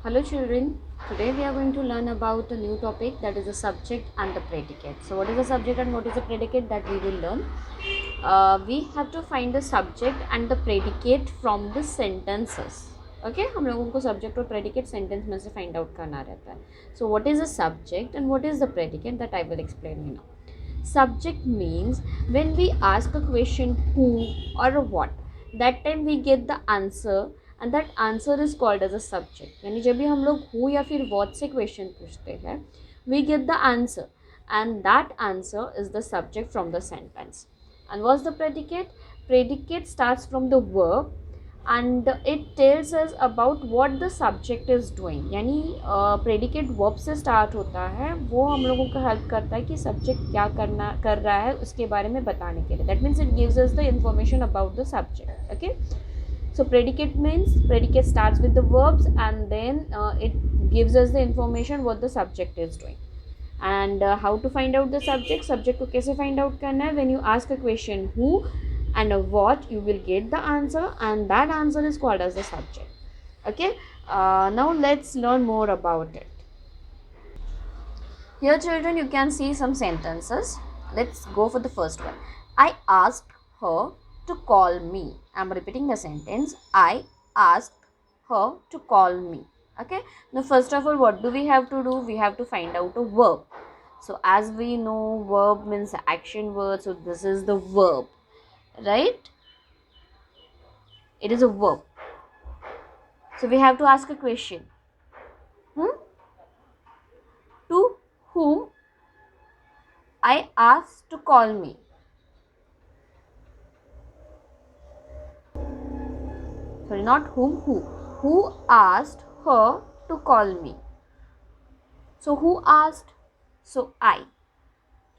Hello children, today we are going to learn about a new topic, that is the subject and the predicate. So what is the subject and what is the predicate, that we will learn. We have to find the subject and the predicate from the sentences. Okay, हम लोगों को subject और predicate sentence में से find out करना रहता है. So what is the subject and what is the predicate, that I will explain you now. Subject means when we ask a question who or what, that time we get the answer and that answer is called as a subject. यानी जब भी हम लोग who या फिर what से question पूछते हैं, we get the answer and that answer is the subject from the sentence. And what's the predicate? Predicate starts from the verb and it tells us about what the subject is doing. यानी predicate verb से start होता है, वो हम लोगों को help करता है कि subject क्या कर रहा है उसके बारे में बताने के लिए. That means it gives us the information about the subject. Okay, so predicate means predicate starts with the verbs and then it gives us the information what the subject is doing. And how to find out the subject को कैसे find out करना है? When you ask a question who and a what, you will get the answer and that answer is called as the subject. Okay, now let's learn more about it. Here children, you can see some sentences. Let's go for the first one. I asked her to call me. I'm repeating the sentence. I asked her to call me. Okay, now first of all, what do we have to do? We have to find out a verb. So as we know, verb means action word, so this is the verb, right? It is a verb. So we have to ask a question. To whom I asked to call me. Sorry, not whom, who. Who asked her to call me. So who asked? So I.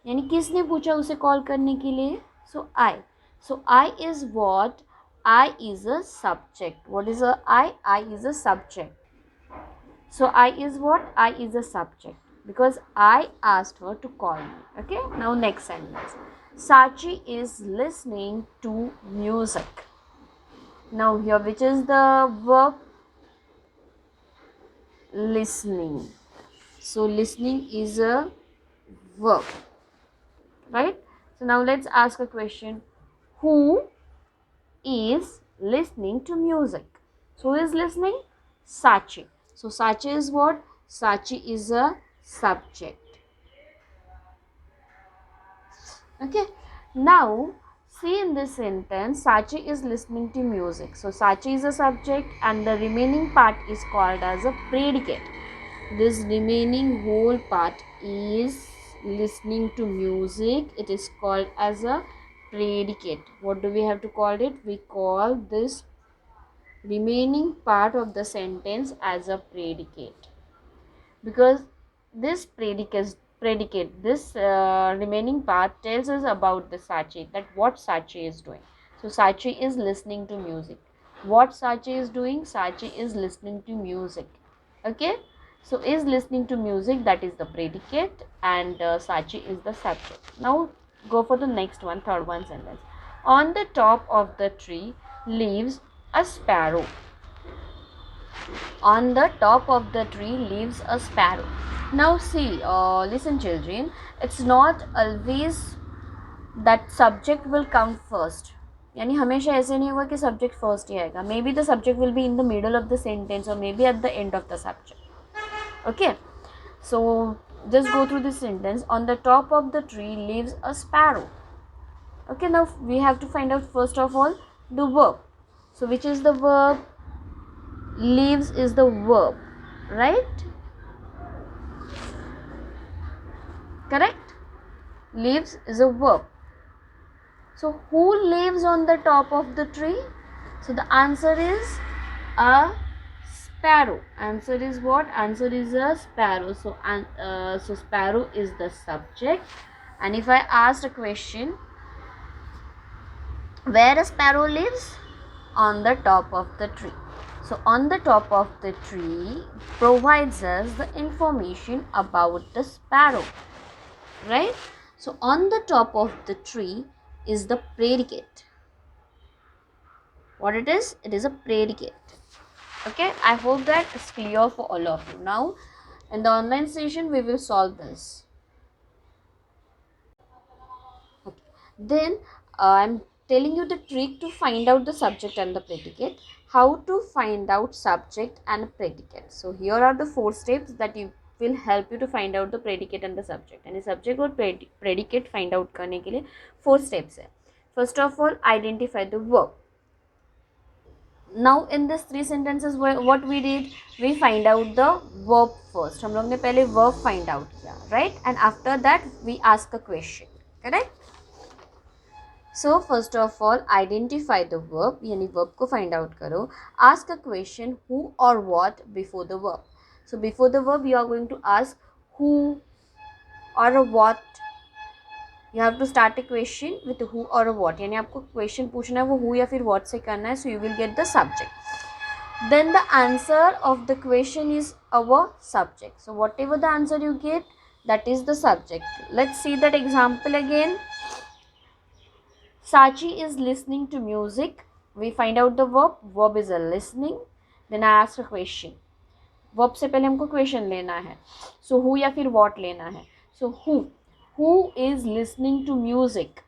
यानी किसने पूछा उसे call करने के लिए? So I. So I is what? I is a subject. What is a I? I is a subject. So I is what? I is a subject because I asked her to call me. Okay, now next sentence. Sachi is listening to music. Now here, which is the verb? Listening. So listening is a verb, right? So now let's ask a question. Who is listening to music? So who is listening? Sachi. So Sachi is what? Sachi is a subject. Okay. Now see in this sentence, Sachi is listening to music. So Sachi is a subject and the remaining part is called as a predicate. This remaining whole part is listening to music. It is called as a predicate. What do we have to call it? We call this remaining part of the sentence as a predicate because this predicate this remaining part tells us about the Sachi, that what Sachi is doing. So Sachi is listening to music. What Sachi is doing? Sachi is listening to music. Okay, so is listening to music, that is the predicate, and Sachi is the subject. Now go for the next one, third one sentence. On the top of the tree lives a sparrow. On the top of the tree lives a sparrow. Now see, listen children, it's not always that subject will come first. यानी हमेशा ऐसे नहीं होगा कि subject first ही आएगा. Maybe the subject will be in the middle of the sentence or maybe at the end of the subject. Okay, so just go through this sentence. On the top of the tree lives a sparrow. Okay, now we have to find out first of all the verb. So which is the verb? Lives is the verb, right? Correct? Lives is a verb. So who lives on the top of the tree? So the answer is a sparrow. Answer is what? Answer is a sparrow. So so sparrow is the subject. And if I asked a question, where a sparrow lives? On the top of the tree. So on the top of the tree provides us the information about the sparrow, right? So on the top of the tree is the predicate. What it is? It is a predicate. Okay, I hope that is clear for all of you. Now in the online session we will solve this. Okay. Then I'm telling you the trick to find out the subject and the predicate. How to find out subject and predicate. So here are the 4 steps that you will help you to find out the predicate and the subject. And the subject और predicate find out करने के लिए 4 steps है. First of all, identify the verb. Now in this 3 sentences what we did, we find out the verb first. हम लोग ने पहले verb find out किया, right? And after that we ask a question, correct? So first of all, identify the verb, यानी verb को find out करो. Ask a question who or what before the verb. So before the verb you are going to ask who or what. You have to start a question with who or what. यानी आपको question पूछना है वो who या फिर what से करना है. So you will get the subject. Then the answer of the question is our subject. So whatever the answer you get, that is the subject. Let's see that example again. Sachi is listening to music. We find out the verb. Verb is a listening. Then I ask a question. Verb से पहले हमको question लेना है. So who या फिर what लेना है. So who is listening to music?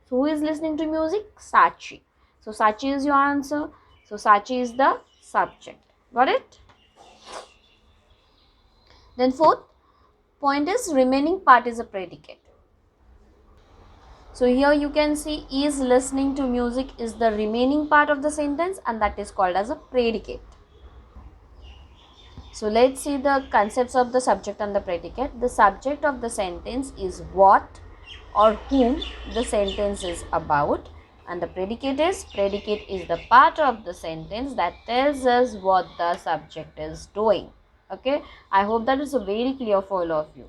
So who is listening to music? Sachi. So Sachi is your answer. So Sachi is the subject. Got it? Then fourth point is remaining part is a predicate. So here you can see is listening to music is the remaining part of the sentence and that is called as a predicate. So let's see the concepts of the subject and the predicate. The subject of the sentence is what or whom the sentence is about, and the predicate is the part of the sentence that tells us what the subject is doing. Okay, I hope that is very clear for all of you.